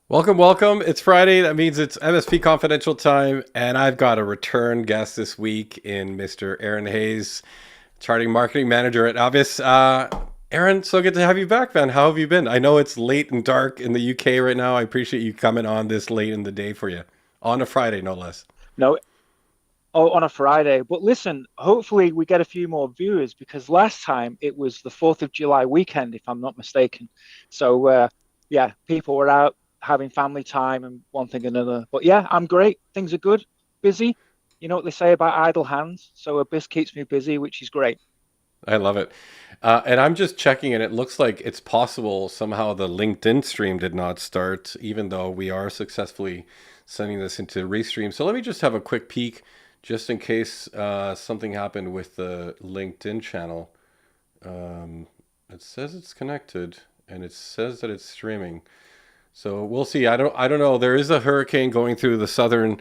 Welcome, welcome. It's Friday. That means it's MSP Confidential time, and I've got a return guest this week in Mr. Aaron Hayes, Charting Marketing Manager at Aabyss. Aaron, so good to have you back, man. How have you been? I know it's late and dark in the UK right now. I appreciate you coming on this late in the day for you, on a Friday, no less. No, on a Friday. But listen, hopefully we get a few more viewers because last time it was the 4th of July weekend, if I'm not mistaken. So, yeah, people were out having family time and one thing and another. But yeah, I'm great. Things are good, busy. You know what they say about idle hands. So Abyss keeps me busy, which is great. I love it. And I'm just checking, and it looks like it's possible somehow the LinkedIn stream did not start, even though we are successfully sending this into restream. So let me just have a quick peek, just in case something happened with the LinkedIn channel. It says it's connected, and it says that it's streaming. So we'll see. I don't know. There is a hurricane going through the southern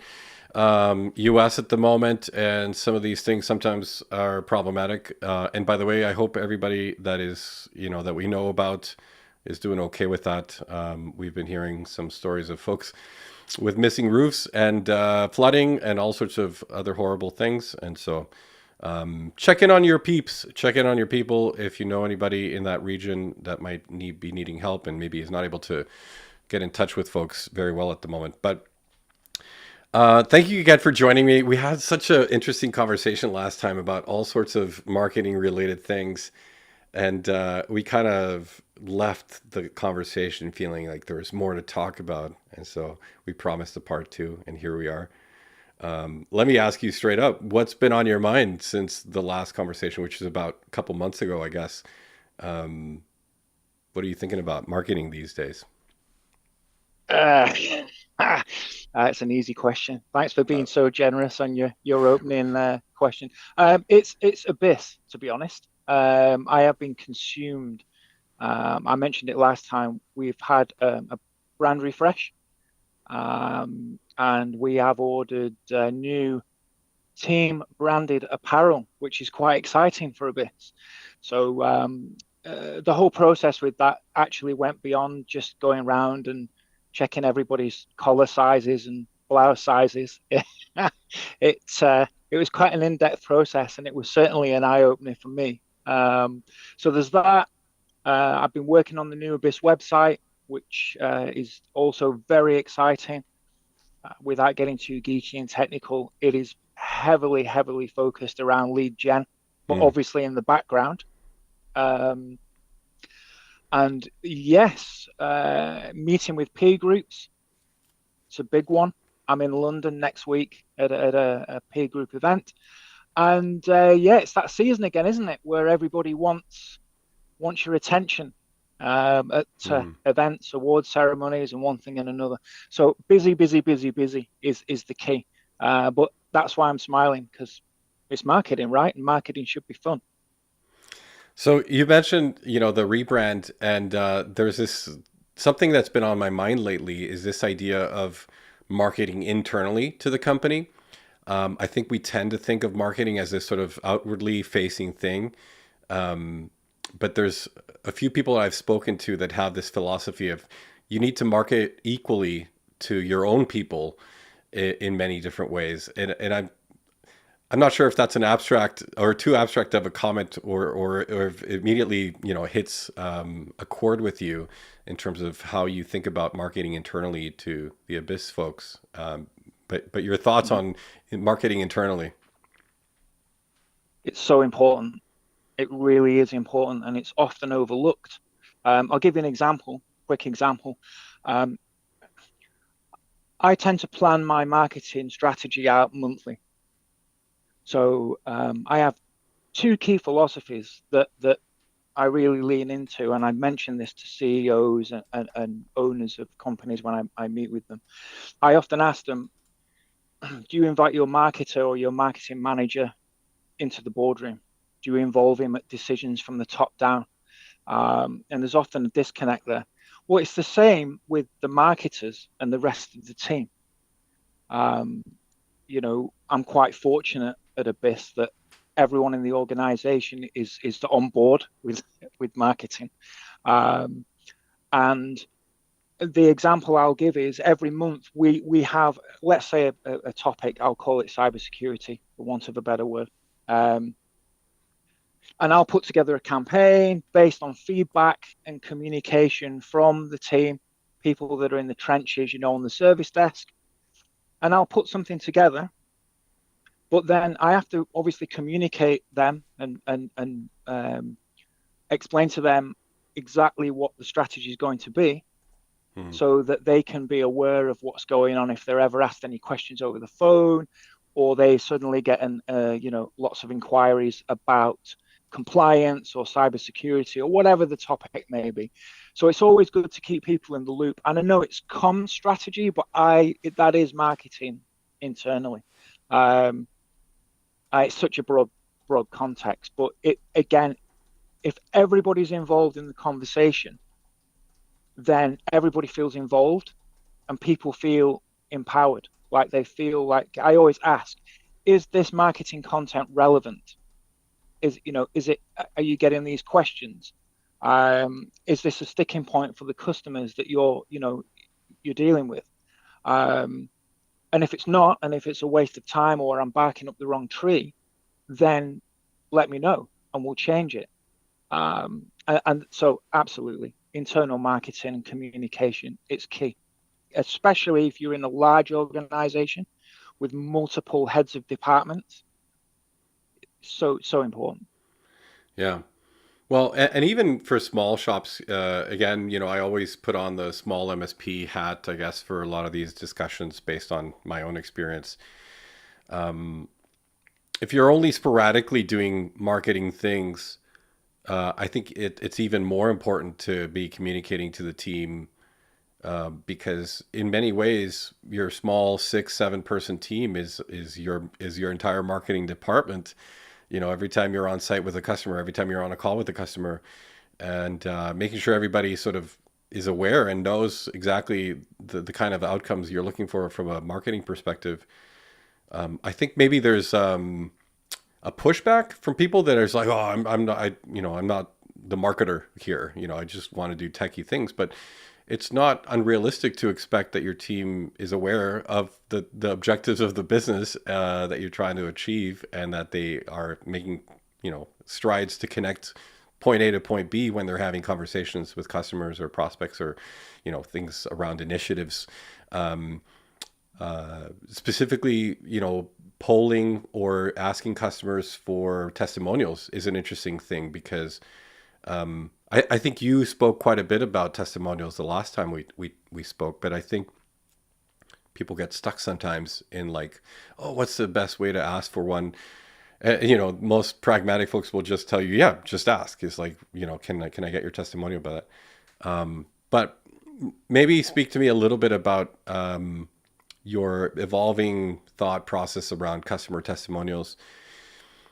U.S. at the moment, and some of these things sometimes are problematic. And by the way, I hope everybody that is that we know about is doing okay with that. We've been hearing some stories of folks with missing roofs and flooding and all sorts of other horrible things. And so check in on your peeps. Check in on your people if you know anybody in that region that might be needing help and maybe is not able to get in touch with folks very well at the moment. But thank you again for joining me. We had such an interesting conversation last time about all sorts of marketing related things. And we kind of left the conversation feeling like there was more to talk about. And so we promised a part two, and here we are. Let me ask you straight up, what's been on your mind since the last conversation, which is about a couple months ago, I guess? Um, what are you thinking about marketing these days? Uh, it's an easy question. Thanks for being so generous on your opening question. It's Abyss, to be honest. I have been consumed. I mentioned it last time. We've had a brand refresh, and we have ordered new team branded apparel, which is quite exciting for Abyss. So the whole process with that actually went beyond just going around and checking everybody's collar sizes and blouse sizes. It was quite an in-depth process, and it was certainly an eye-opener for me. So there's that. I've been working on the new Abyss website, which is also very exciting. Without getting too geeky and technical, it is heavily focused around lead gen, but Mm. obviously in the background. Um, and yes, meeting with peer groups, it's a big one. I'm in London next week at a peer group event. And yeah, it's that season again, isn't it? Where everybody wants your attention at Mm. events, award ceremonies, and one thing and another. So busy is the key. But that's why I'm smiling because it's marketing, right? And marketing should be fun. So you mentioned, the rebrand, and there's this something that's been on my mind lately is this idea of marketing internally to the company. I think we tend to think of marketing as this sort of outwardly facing thing, but there's a few people I've spoken to that have this philosophy of you need to market equally to your own people in many different ways, and I'm not sure if that's an abstract or too abstract of a comment, or if it immediately hits a chord with you in terms of how you think about marketing internally to the Abyss folks. But your thoughts Mhm. on marketing internally? It's so important. It really is important, and it's often overlooked. I'll give you an example, quick example. Um, I tend to plan my marketing strategy out monthly. So I have two key philosophies that I really lean into, and I mention this to CEOs and owners of companies when I meet with them. I often ask them, do you invite your marketer or your marketing manager into the boardroom? Do you involve him at decisions from the top down? And there's often a disconnect there. Well, it's the same with the marketers and the rest of the team. Um, I'm quite fortunate at Abyss that everyone in the organization is on board with marketing. Um, and the example I'll give is every month we have, let's say, a topic. I'll call it cybersecurity, for want of a better word. Um, and I'll put together a campaign based on feedback and communication from the team, people that are in the trenches, on the service desk, and I'll put something together. But then I have to obviously communicate them and explain to them exactly what the strategy is going to be, Hmm. so that they can be aware of what's going on if they're ever asked any questions over the phone, or they suddenly get lots of inquiries about compliance or cybersecurity or whatever the topic may be. So it's always good to keep people in the loop. And I know it's comm strategy, but that is marketing internally. Um, it's such a broad context, but it again, if everybody's involved in the conversation, then everybody feels involved and people feel empowered. Like they feel like, I always ask, is this marketing content relevant? Is it, are you getting these questions? Is this a sticking point for the customers that you're dealing with? And if it's not, and if it's a waste of time or I'm barking up the wrong tree, then let me know and we'll change it. And so absolutely, internal marketing and communication, it's key, especially if you're in a large organization with multiple heads of departments. So important. Yeah. Well, and even for small shops, again, I always put on the small MSP hat, I guess, for a lot of these discussions based on my own experience. If you're only sporadically doing marketing things, I think it's even more important to be communicating to the team, because in many ways, your small 6, 7 person team is your entire marketing department. Every time you're on site with a customer, every time you're on a call with a customer, and making sure everybody sort of is aware and knows exactly the kind of outcomes you're looking for from a marketing perspective. I think maybe there's a pushback from people that is like, oh, I'm not, I'm not the marketer here. I just want to do techie things, but it's not unrealistic to expect that your team is aware of the objectives of the business that you're trying to achieve, and that they are making strides to connect point A to point B when they're having conversations with customers or prospects, or things around initiatives. Specifically, polling or asking customers for testimonials is an interesting thing, because I think you spoke quite a bit about testimonials the last time we spoke, but I think people get stuck sometimes in like, oh, what's the best way to ask for one? Most pragmatic folks will just tell you, yeah, just ask. It's like, can I get your testimonial about that? But maybe speak to me a little bit about your evolving thought process around customer testimonials.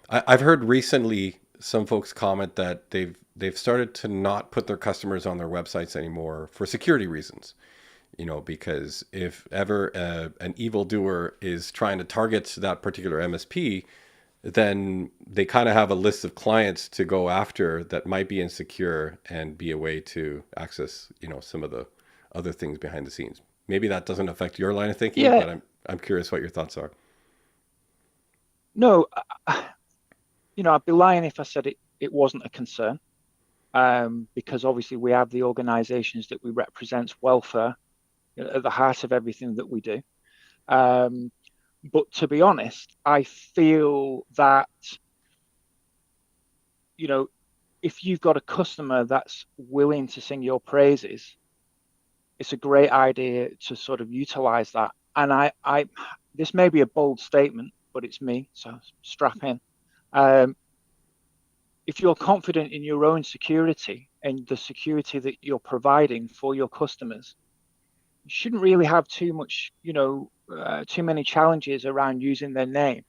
I've heard recently some folks comment that they've started to not put their customers on their websites anymore for security reasons. Because if ever an evildoer is trying to target that particular MSP, then they kind of have a list of clients to go after that might be insecure and be a way to access, some of the other things behind the scenes. Maybe that doesn't affect your line of thinking, Yeah, but I'm curious what your thoughts are. no, I'd be lying if I said it wasn't a concern, because obviously we have the organizations that we represent welfare at the heart of everything that we do. Um, but to be honest, I feel that, you know, if you've got a customer that's willing to sing your praises, it's a great idea to sort of utilize that. And this may be a bold statement, but it's me, so strap in. Um, if you're confident in your own security and the security that you're providing for your customers, you shouldn't really have too many challenges around using their name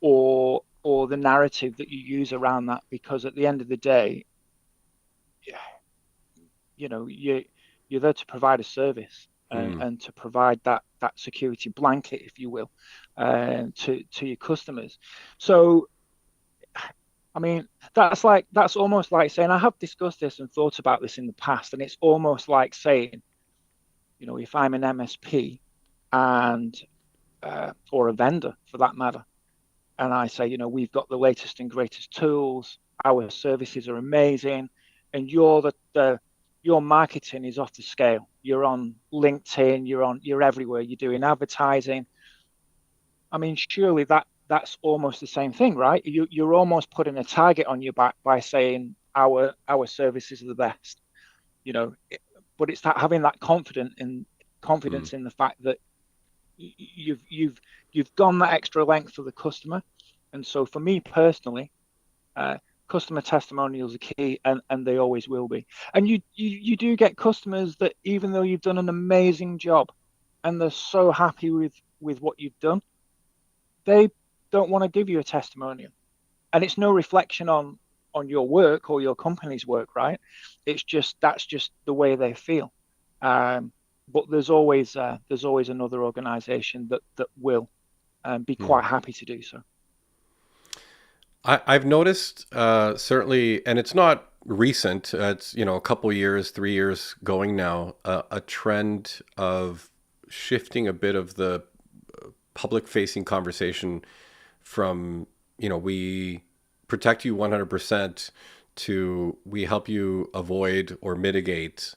or the narrative that you use around that, because at the end of the day, you know, you you're there to provide a service Hmm. and to provide that security blanket, if you will, to your customers. So, I mean, that's almost like saying, I have discussed this and thought about this in the past, and it's almost like saying, if I'm an MSP and or a vendor for that matter, and I say, we've got the latest and greatest tools, our services are amazing, and your marketing is off the scale. You're on LinkedIn, you're everywhere, you're doing advertising. I mean, surely that's almost the same thing, right? You're almost putting a target on your back by saying our services are the best, you know. But it's that having that Hmm. confidence in the fact that you've gone that extra length for the customer. And so for me personally, uh, customer testimonials are key, and they always will be. And you do get customers that even though you've done an amazing job and they're so happy with what you've done, they don't want to give you a testimonial. And it's no reflection on your work or your company's work, right? It's just that's just the way they feel. Um, but there's always another organisation that will be Hmm. quite happy to do so. I've noticed certainly, and it's not recent. It's a couple years, 3 years going now. A trend of shifting a bit of the public-facing conversation from we protect you 100% to we help you avoid or mitigate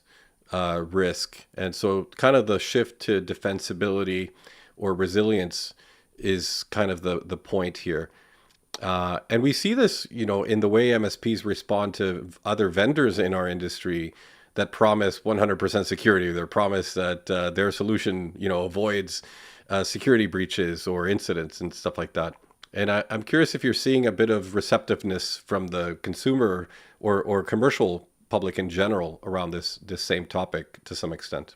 risk, and so kind of the shift to defensibility or resilience is kind of the point here. And we see this, in the way MSPs respond to other vendors in our industry that promise 100% security. They promise that their solution, avoids security breaches or incidents and stuff like that. And I'm curious if you're seeing a bit of receptiveness from the consumer or commercial public in general around this same topic to some extent.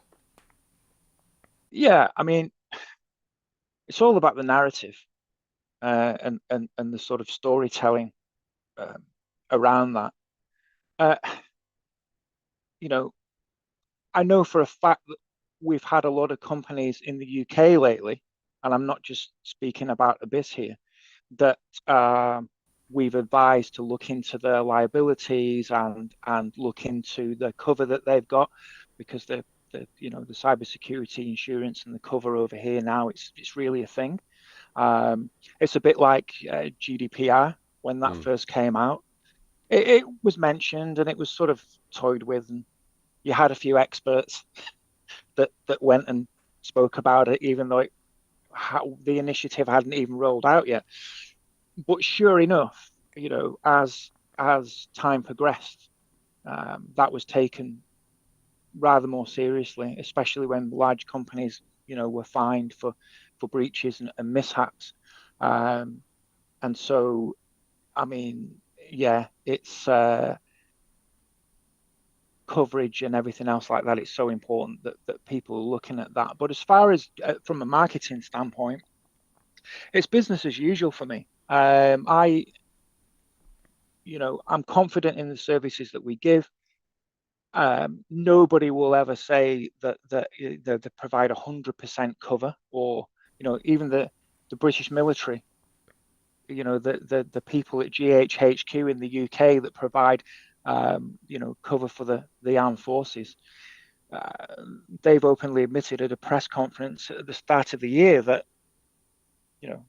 Yeah, I mean, it's all about the narrative and the sort of storytelling um, around that. Uh, you know, I know for a fact that we've had a lot of companies in the UK lately, and I'm not just speaking about Abyss here, that we've advised to look into their liabilities and look into the cover that they've got, because the cybersecurity insurance and the cover over here now, it's really a thing. It's a bit like GDPR when that Hmm. first came out. It was mentioned and it was sort of toyed with, and you had a few experts that went and spoke about it, even though the initiative hadn't even rolled out yet. But sure enough, as time progressed, that was taken rather more seriously, especially when large companies, were fined for breaches and mishaps. Um, and so, I mean, yeah, it's coverage and everything else like that. It's so important that people are looking at that. But as far as from a marketing standpoint, it's business as usual for me. I'm confident in the services that we give. Nobody will ever say that they provide 100% cover, or even the British military. The people at GHHQ in the UK that provide cover for the armed forces. Uh, they've openly admitted at a press conference at the start of the year that you know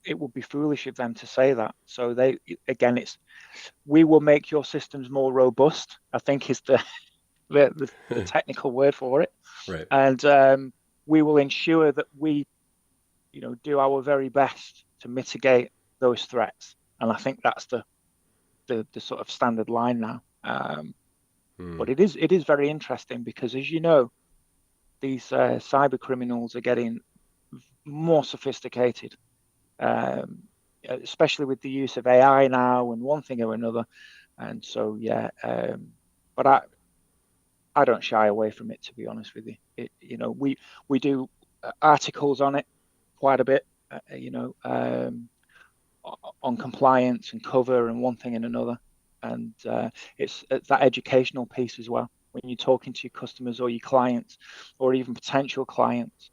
it would be foolish of them to say that. So it's we will make your systems more robust, I think is the technical word for it. Right. And we will ensure that we do our very best to mitigate those threats. And I think that's the sort of standard line now. Hmm. But it is very interesting because, as you know, these cyber criminals are getting more sophisticated, um, especially with the use of AI now and one thing or another. And so, yeah, but I don't shy away from it, to be honest with you. We do articles on it quite a bit, on compliance and cover and one thing and another. And it's that educational piece as well. When you're talking to your customers or your clients or even potential clients,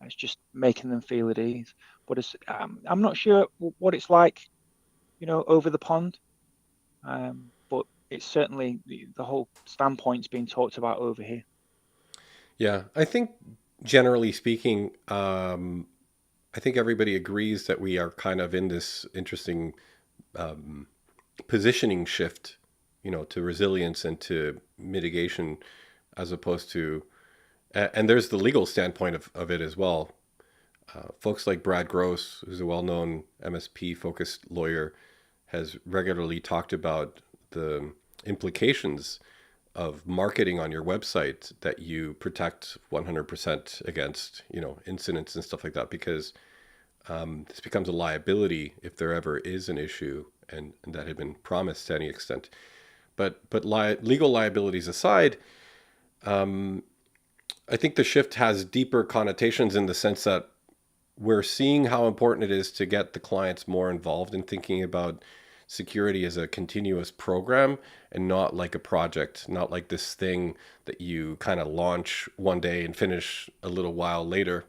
it's just making them feel at ease. But I'm not sure what it's like, over the pond. But it's certainly the whole standpoint's being talked about over here. Yeah, I think generally speaking, I think everybody agrees that we are kind of in this interesting positioning shift, to resilience and to mitigation, as opposed to, and there's the legal standpoint of it as well. Folks like Brad Gross, who's a well-known MSP focused lawyer, has regularly talked about the implications of marketing on your website that you protect 100% against, incidents and stuff like that, because this becomes a liability if there ever is an issue, and that had been promised to any extent. But legal liabilities aside, I think the shift has deeper connotations in the sense that we're seeing how important it is to get the clients more involved in thinking about security as a continuous program and not like a project, not like this thing that you kind of launch one day and finish a little while later.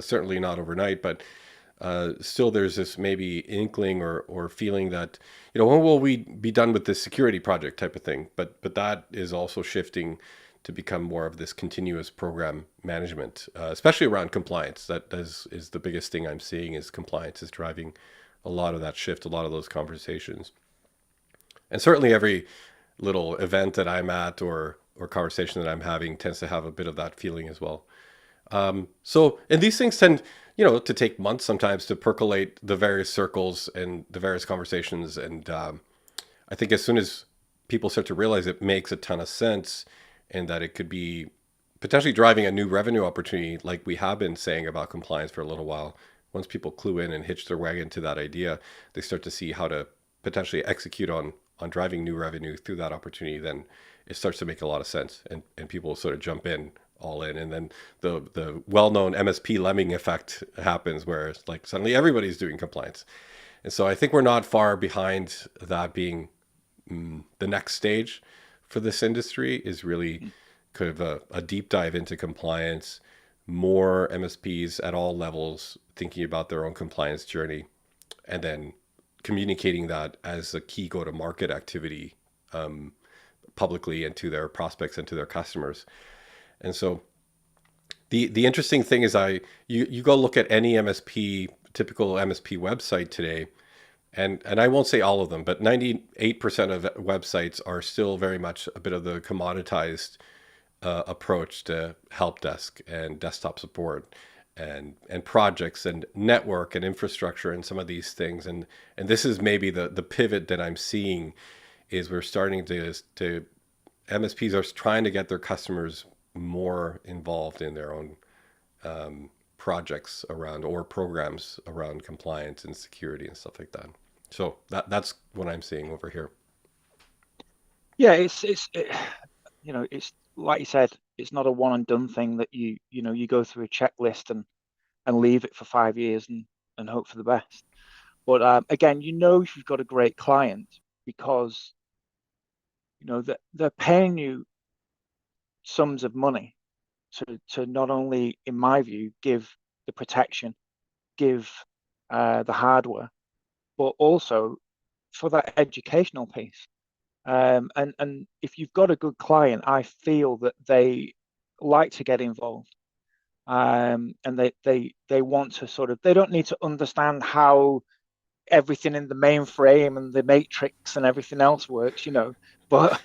Certainly not overnight, but still there's this maybe inkling or feeling that, when will we be done with this security project type of thing? But that is also shifting to become more of this continuous program management, especially around compliance. That is the biggest thing I'm seeing, is compliance is driving a lot of that shift, a lot of those conversations. And certainly every little event that I'm at or conversation that I'm having tends to have a bit of that feeling as well. And these things tend, to take months sometimes to percolate the various circles and the various conversations. And I think as soon as people start to realize it makes a ton of sense and that it could be potentially driving a new revenue opportunity, like we have been saying about compliance for a little while, once people clue in and hitch their wagon to that idea, they start to see how to potentially execute on driving new revenue through that opportunity. Then it starts to make a lot of sense, and people sort of jump in all in, and then the well-known MSP lemming effect happens, where it's like suddenly everybody's doing compliance. And so I think we're not far behind that being the next stage for this industry, is really kind of a deep dive into compliance, more MSPs at all levels thinking about their own compliance journey, and then communicating that as a key go-to-market activity, publicly, and to their prospects and to their customers. And so the interesting thing is, you go look at any MSP, typical MSP website today, and I won't say all of them, but 98% of websites are still very much a bit of the commoditized approach to help desk and desktop support and projects and network and infrastructure and some of these things. And this is maybe the pivot that I'm seeing, is we're starting to MSPs are trying to get their customers more involved in their own projects around, or programs around compliance and security and stuff like that. So that's what I'm seeing over here. Yeah, it's like you said, it's not a one and done thing that you go through a checklist and leave it for 5 years and hope for the best. But again, if you've got a great client, because that they're paying you sums of money to not only, in my view, give the protection, give the hardware, but also for that educational piece. And if you've got a good client, I feel that they like to get involved. And they want to they don't need to understand how everything in the mainframe and the matrix and everything else works, but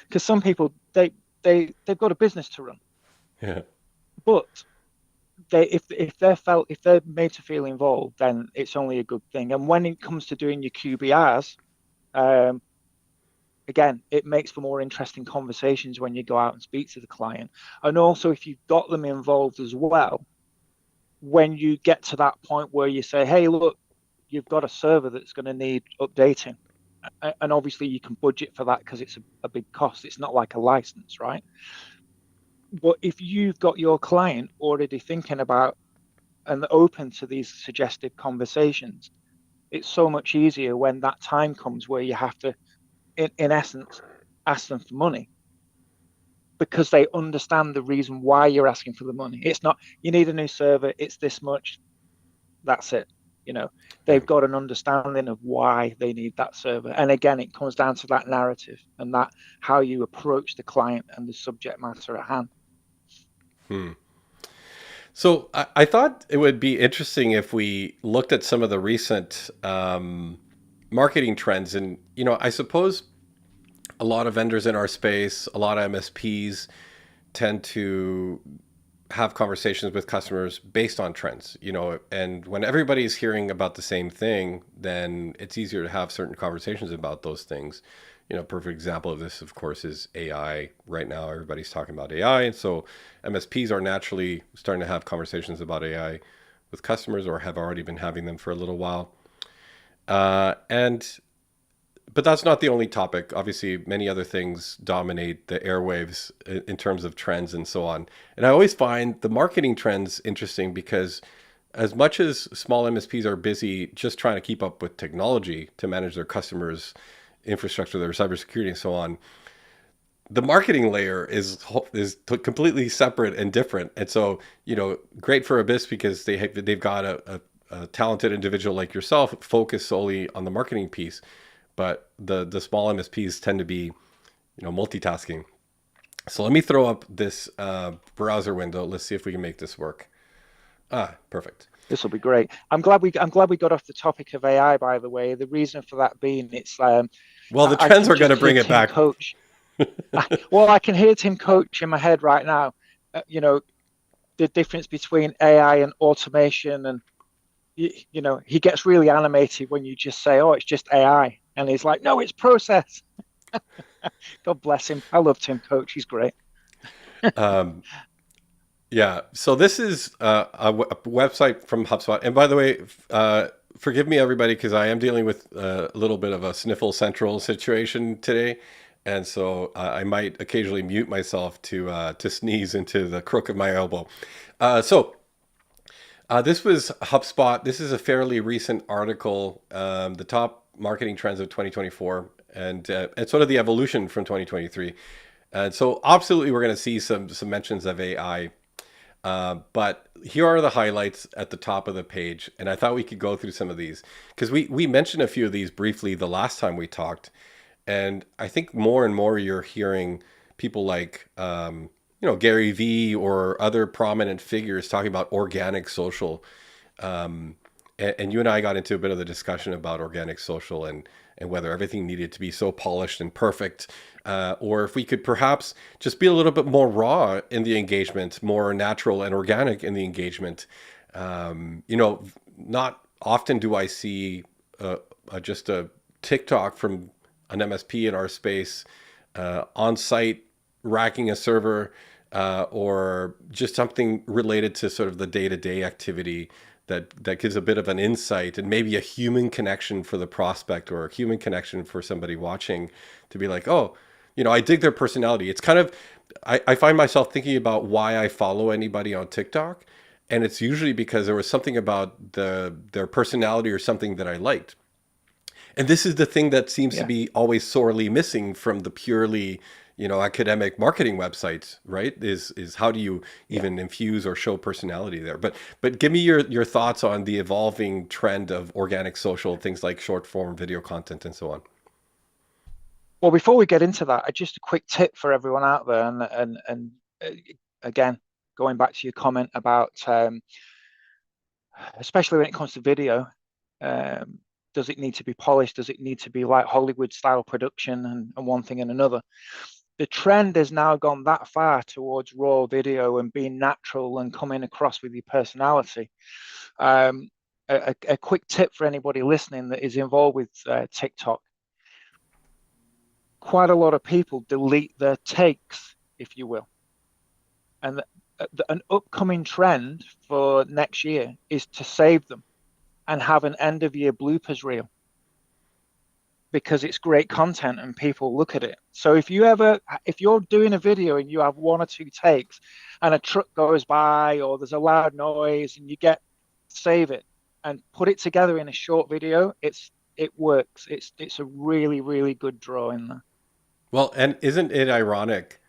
because some people they've got a business to run, Yeah. but if they're made to feel involved, then it's only a good thing. And when it comes to doing your QBRs, um, again, it makes for more interesting conversations when you go out and speak to the client. And also, if you've got them involved as well, when you get to that point where you say, hey, look, you've got a server that's going to need updating. And obviously, you can budget for that because it's a big cost. It's not like a license, right? But if you've got your client already thinking about and open to these suggestive conversations, it's so much easier when that time comes where you have to, in essence, ask them for money, because they understand the reason why you're asking for the money. It's not, you need a new server, it's this much, that's it. They've Right. got an understanding of why they need that server. And again, it comes down to that narrative and that how you approach the client and the subject matter at hand. Hmm. So I thought it would be interesting if we looked at some of the recent marketing trends, and I suppose a lot of vendors in our space, a lot of MSPs tend to have conversations with customers based on trends, and when everybody's hearing about the same thing, then it's easier to have certain conversations about those things. Perfect example of this, of course, is AI. Right now, everybody's talking about AI. And so MSPs are naturally starting to have conversations about AI with customers or have already been having them for a little while. And but that's not the only topic. Obviously, many other things dominate the airwaves in terms of trends and so on. And I always find the marketing trends interesting because as much as small MSPs are busy just trying to keep up with technology to manage their customers' infrastructure, their cybersecurity, and so on, the marketing layer is completely separate and different. And so, great for Abyss because they've got a talented individual like yourself focused solely on the marketing piece, but the small MSPs tend to be, multitasking. So let me throw up this browser window. Let's see if we can make this work. Ah, perfect. This will be great. I'm glad we got off the topic of AI, by the way. The reason for that being it's Well, the I trends can are going to just hear bring it Tim back. coach. Well, I can hear Tim coach in my head right now. You know, the difference between AI and automation, and he gets really animated when you just say, "Oh, it's just AI," and he's like, "No, it's process." God bless him. I love Tim coach. He's great. Um, yeah. So this is a website from HubSpot. And by the way, forgive me, everybody, because I am dealing with a little bit of a sniffle central situation today. And so I might occasionally mute myself to sneeze into the crook of my elbow. This was HubSpot. This is a fairly recent article, the top marketing trends of 2024, and sort of the evolution from 2023. And so, absolutely, we're going to see some mentions of AI. But here are the highlights at the top of the page, and I thought we could go through some of these because we mentioned a few of these briefly the last time we talked, and I think more and more you're hearing people like Gary Vee or other prominent figures talking about organic social. And you and I got into a bit of the discussion about organic social and whether everything needed to be so polished and perfect, or if we could perhaps just be a little bit more raw in the engagement, more natural and organic in the engagement. Not often do I see just a TikTok from an MSP in our space on site racking a server, or just something related to sort of the day-to-day activity that gives a bit of an insight and maybe a human connection for the prospect or a human connection for somebody watching to be like, oh, I dig their personality. It's kind of, I find myself thinking about why I follow anybody on TikTok. And it's usually because there was something about their personality or something that I liked. And this is the thing that seems to Yeah. be always sorely missing from the purely, academic marketing websites, right? Is how do you Yeah. even infuse or show personality there? But give me your thoughts on the evolving trend of organic social, things like short form video content and so on. Well, before we get into that, just a quick tip for everyone out there, and uh, again, going back to your comment about, especially when it comes to video, um, does it need to be polished? Does it need to be like Hollywood style production and one thing and another? The trend has now gone that far towards raw video and being natural and coming across with your personality. Um, a quick tip for anybody listening that is involved with TikTok: quite a lot of people delete their takes, if you will. And an upcoming trend for next year is to save them and have an end of year bloopers reel because it's great content and people look at it. So if you're doing a video and you have one or two takes and a truck goes by or there's a loud noise and save it and put it together in a short video, it works. It's a really, really good draw in there. Well, and isn't it ironic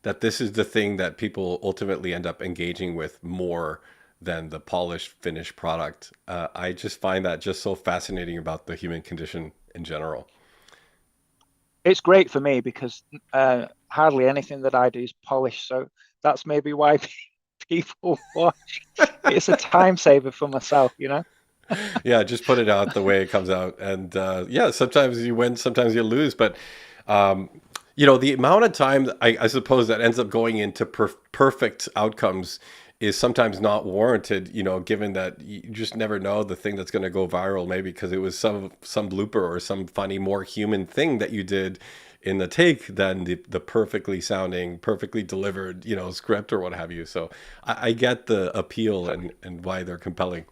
that this is the thing that people ultimately end up engaging with more than the polished finished product? I just find that just so fascinating about the human condition in general. It's great for me because hardly anything that I do is polished. So that's maybe why people watch. It's a time saver for myself, you know? Yeah, just put it out the way it comes out. And yeah, sometimes you win, sometimes you lose. But, um, the amount of time I suppose that ends up going into perfect outcomes is sometimes not warranted, given that you just never know the thing that's going to go viral, maybe because it was some blooper or some funny, more human thing that you did in the take than the perfectly sounding, perfectly delivered, script or what have you. So I get the appeal and why they're compelling.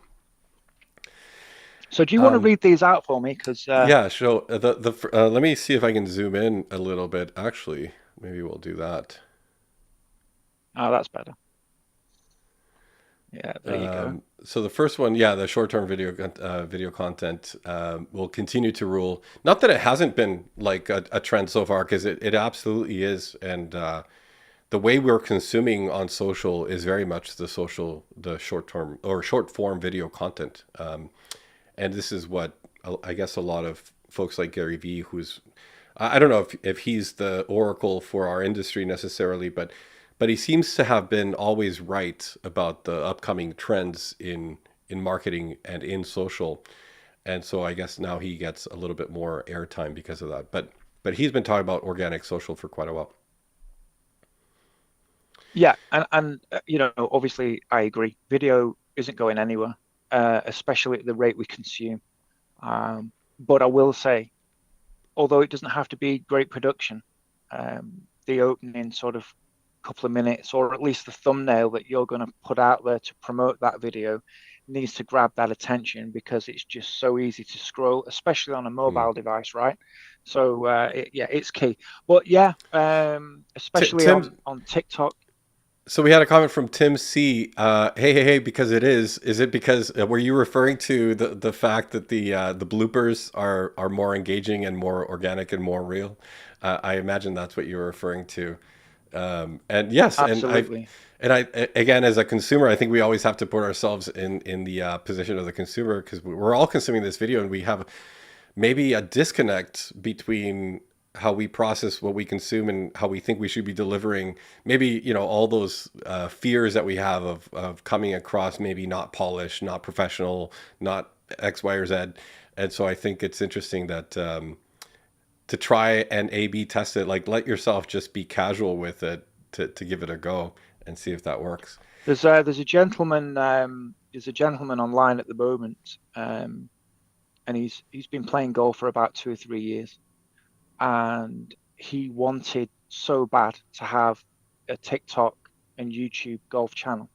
So do you want to Um, read these out for me? Because Yeah, sure. Let me see if I can zoom in a little bit. Actually, maybe we'll do that. oh, that's better. Yeah, there you go. So the first one, yeah, the short-term video content will continue to rule. Not that it hasn't been like a trend so far, because it absolutely is, and the way we're consuming on social is very much the short-term or short-form video content. And this is what I guess a lot of folks like Gary Vee, who's I don't know if he's the oracle for our industry necessarily, but he seems to have been always right about the upcoming trends in marketing and in social. And so I guess now he gets a little bit more airtime because of that. But he's been talking about organic social for quite a while. Yeah, and obviously I agree. Video isn't going anywhere, especially at the rate we consume. But I will say, although it doesn't have to be great production, the opening sort of couple of minutes, or at least the thumbnail that you're going to put out there to promote that video, needs to grab that attention because it's just so easy to scroll, especially on a Hmm. mobile device, right? So yeah, it's key. But yeah, especially Tim, on TikTok. so we had a comment from Tim C. Hey, because it is it because were you referring to the fact that the bloopers are more engaging and more organic and more real? I imagine that's what you were referring to. And yes, Absolutely. again, as a consumer, I think we always have to put ourselves in the position of the consumer, because we're all consuming this video and we have maybe a disconnect between how we process what we consume and how we think we should be delivering. Maybe, all those fears that we have of coming across maybe not polished, not professional, not X, Y, or Z. And so I think it's interesting that to try and A/B test it, like let yourself just be casual with it to give it a go and see if that works. There's a gentleman online at the moment, and he's been playing golf for about 2 or 3 years, and he wanted so bad to have a TikTok and YouTube golf channel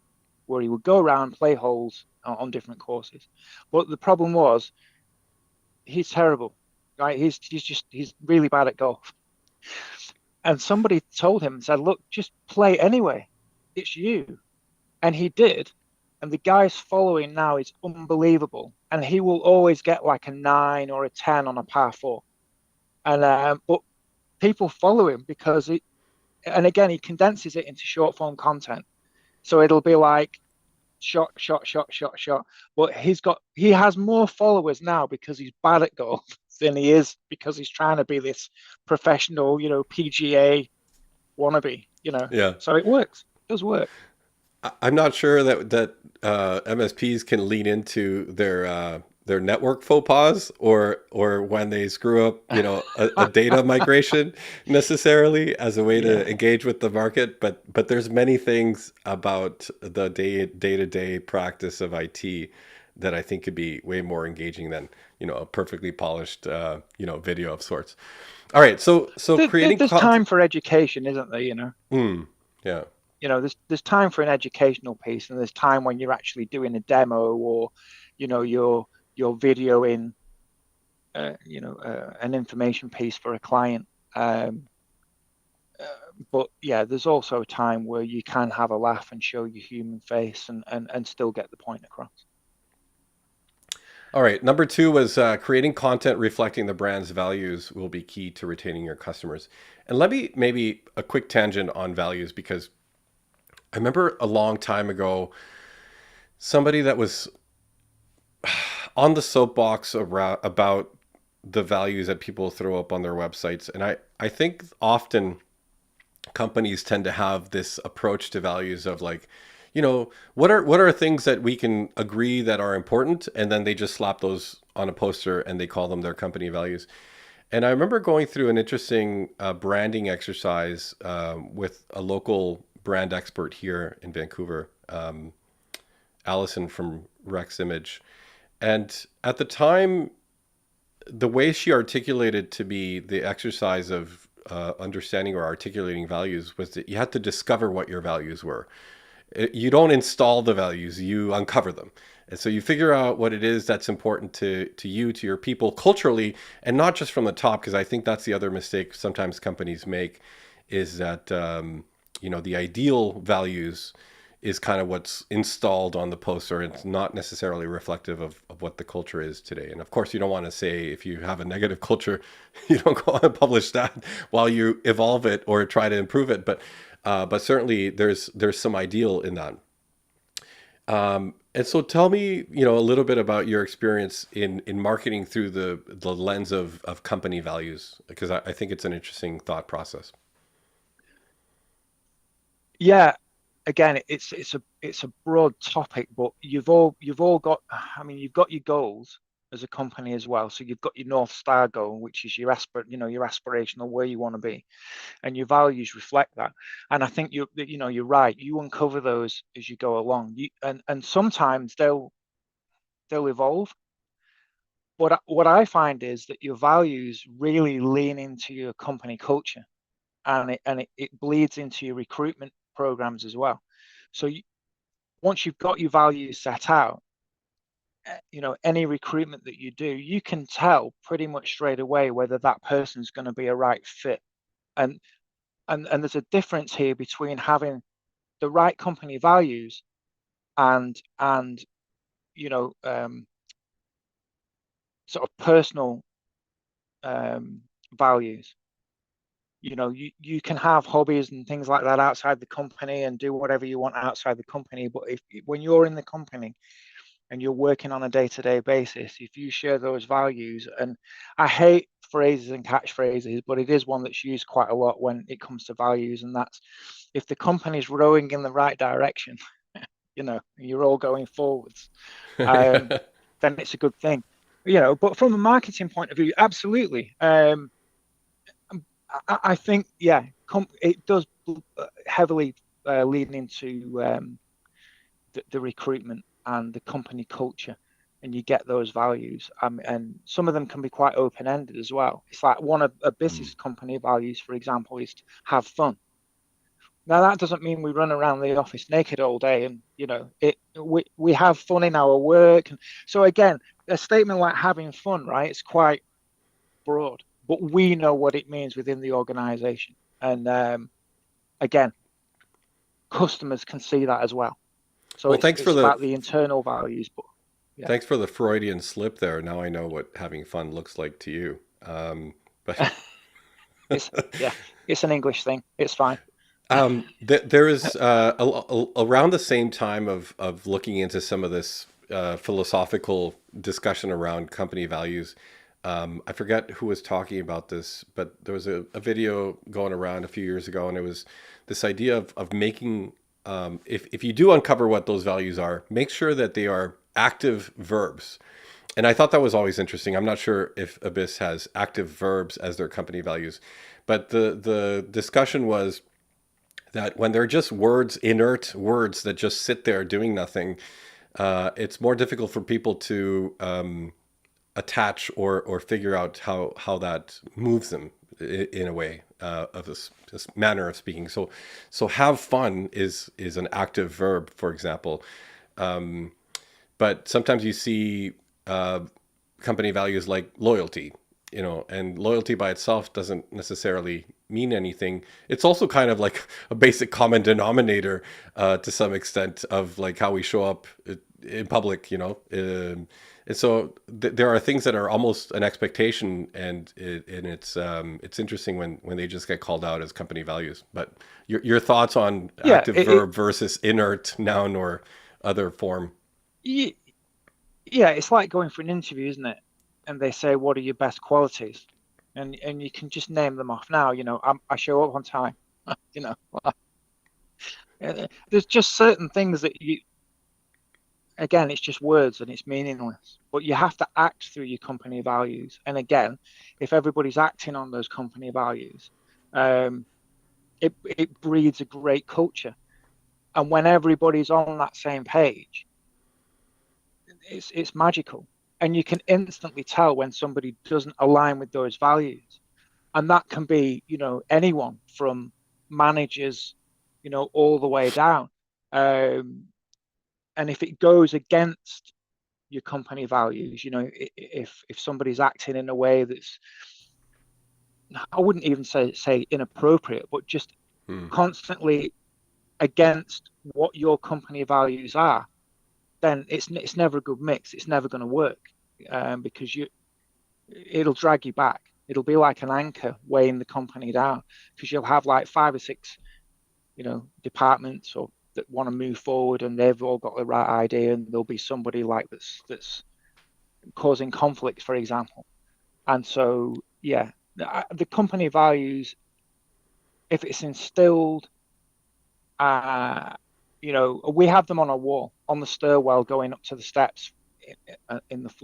where he would go around play holes on different courses. But the problem was he's terrible, right? He's really bad at golf. And somebody told him and said, "Look, just play anyway. It's you." And he did. And the guy's following now is unbelievable. And he will always get like a 9 or a 10 on a par four. And but people follow him because it, and again, he condenses it into short form content. So it'll be like shot, shot, shot, shot, shot. But he has more followers now because he's bad at golf than he is because he's trying to be this professional, PGA wannabe, Yeah. So it works. It does work. I'm not sure that MSPs can lean into their network faux pas or when they screw up, a data migration necessarily as a way to Yeah. engage with the market. But there's many things about the day to day practice of IT that I think could be way more engaging than a perfectly polished video of sorts. All right, so creating There's content. time for education, isn't there? Yeah. There's time for an educational piece, and there's time when you're actually doing a demo, or you're videoing an information piece for a client. Uh, but yeah, there's also a time where you can have a laugh and show your human face and still get the point across. All right. Number two was creating content reflecting the brand's values will be key to retaining your customers. And let me maybe a quick tangent on values, because I remember a long time ago, somebody that was on the soapbox about the values that people throw up on their websites. And I think often companies tend to have this approach to values of like, what are things that we can agree that are important, and then they just slap those on a poster and they call them their company values. And I remember going through an interesting branding exercise with a local brand expert here in Vancouver, Allison from Rex Image. And at the time, the way she articulated to me the exercise of understanding or articulating values was that you had to discover what your values were. You don't install the values, you uncover them. And so you figure out what it is that's important to you, to your people culturally, and not just from the top, because I think that's the other mistake sometimes companies make is that, the ideal values is kind of what's installed on the poster. It's not necessarily reflective of what the culture is today. And of course, you don't want to say if you have a negative culture, you don't go on and publish that while you evolve it or try to improve it. But certainly there's some ideal in that. And so tell me, a little bit about your experience in marketing through the lens of company values, because I think it's an interesting thought process. Yeah, again, it's a broad topic, but you've all got. I mean, you've got your goals as a company as well. So you've got your North Star goal, which is your aspirational where you want to be, and your values reflect that. And I think you're right. You uncover those as you go along. And sometimes they'll evolve. But what I find is that your values really lean into your company culture, and it bleeds into your recruitment programs as well. So once you've got your values set out, any recruitment that you do, you can tell pretty much straight away whether that person's going to be a right fit. And and there's a difference here between having the right company values and sort of personal values. You can have hobbies and things like that outside the company and do whatever you want outside the company, but if when you're in the company and you're working on a day-to-day basis, if you share those values, and I hate phrases and catchphrases, but it is one that's used quite a lot when it comes to values, and that's if the company's rowing in the right direction, you're all going forwards, um, then it's a good thing. But from a marketing point of view, absolutely. I think, yeah, it does heavily lean into the recruitment and the company culture, and you get those values. And some of them can be quite open-ended as well. It's like one of a business company values, for example, is to have fun. Now that doesn't mean we run around the office naked all day, and we have fun in our work. And so again, a statement like having fun, right? It's quite broad, but we know what it means within the organization. And again, customers can see that as well. So Well, it's about the internal values, but yeah, thanks for the Freudian slip there. Now I know what having fun looks like to you. But it's yeah, it's an English thing. It's fine. there is around the same time of looking into some of this philosophical discussion around company values. I forget who was talking about this, but there was a video going around a few years ago, and it was this idea of making, if you do uncover what those values are, make sure that they are active verbs. And I thought that was always interesting. I'm not sure if Abyss has active verbs as their company values, but the discussion was that when they're just words, inert words that just sit there doing nothing, it's more difficult for people to attach or figure out how that moves them in a way of this manner of speaking. So have fun is an active verb, for example. But sometimes you see company values like loyalty, and loyalty by itself doesn't necessarily mean anything. It's also kind of like a basic common denominator to some extent of like how we show up in public, and so there are things that are almost an expectation, and it's interesting when they just get called out as company values. But your thoughts on Yeah, active verb versus inert noun or other form? it, yeah, it's like going for an interview, isn't it? And they say, "What are your best qualities?" And you can just name them off now. I show up on time. You know, There's just certain things that you, again, it's just words and it's meaningless. But you have to act through your company values. And again, if everybody's acting on those company values, um, it breeds a great culture. And when everybody's on that same page, it's magical. And you can instantly tell when somebody doesn't align with those values. And that can be, anyone from managers, all the way down. Um, and if it goes against your company values, if somebody's acting in a way that's, I wouldn't even say inappropriate, but just Hmm. constantly against what your company values are, then it's never a good mix. It's never going to work, because it'll drag you back. It'll be like an anchor weighing the company down, because you'll have like five or six, departments or that want to move forward, and they've all got the right idea, and there'll be somebody like that's causing conflict, for example. And so, yeah, the company values, if it's instilled, uh, we have them on a wall, on the stairwell going up to the steps.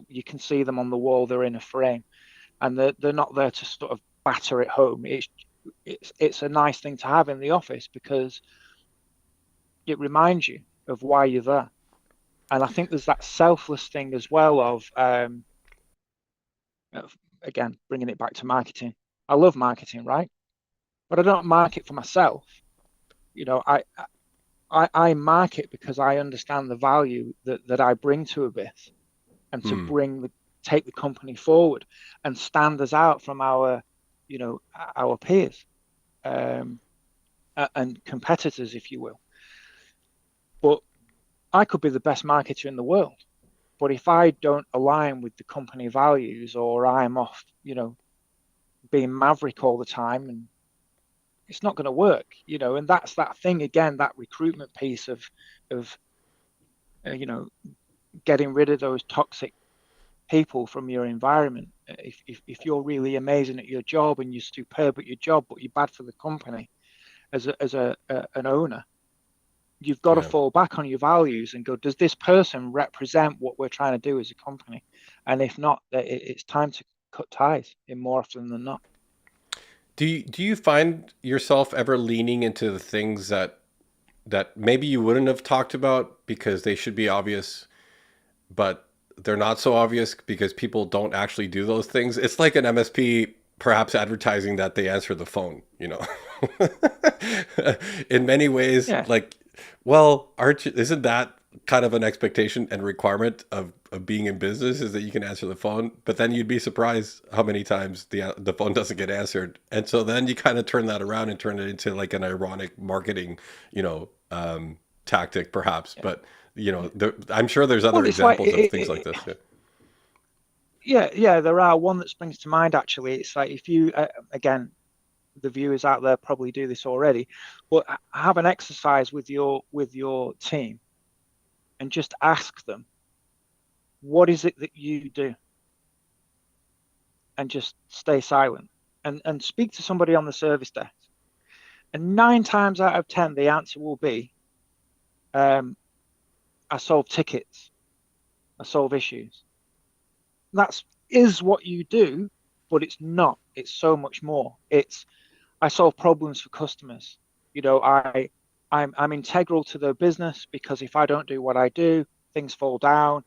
You can see them on the wall. They're in a frame, and they're not there to sort of batter it home. It's a nice thing to have in the office because it reminds you of why you're there. And I think there's that selfless thing as well of again bringing it back to marketing. I love marketing, right? But I don't market for myself. You know, I market because I understand the value that I bring to Abyss, and to Hmm. take the company forward and stand us out from our peers, um, and competitors, if you will. But I could be the best marketer in the world, but if I don't align with the company values, or I'm off, being maverick all the time, and it's not going to work, and that's that thing again, that recruitment piece of uh, you know getting rid of those toxic people from your environment. If you're really amazing at your job and you're superb at your job, but you're bad for the company as an owner, you've got to Yeah. fall back on your values and go, does this person represent what we're trying to do as a company? And if not, it's time to cut ties in more often than not. Do you find yourself ever leaning into the things that maybe you wouldn't have talked about because they should be obvious, but they're not so obvious because people don't actually do those things? It's like an MSP perhaps advertising that they answer the phone, you know. In many ways, Yeah. like, well, isn't that kind of an expectation and requirement of being in business, is that you can answer the phone? But then you'd be surprised how many times the phone doesn't get answered. And so then you kind of turn that around and turn it into like an ironic marketing, tactic perhaps. Yeah. But I'm sure there's other Well, it's like examples of things like this. Yeah. yeah, there are. One that springs to mind actually. It's like, if you again, the viewers out there probably do this already, but have an exercise with your team, and just ask them, what is it that you do? And just stay silent, and speak to somebody on the service desk. And nine times out of 10, the answer will be, um, I solve tickets, I solve issues. That's is what you do, but it's not. It's so much more. I solve problems for customers. I'm integral to their business, because if I don't do what I do, things fall down.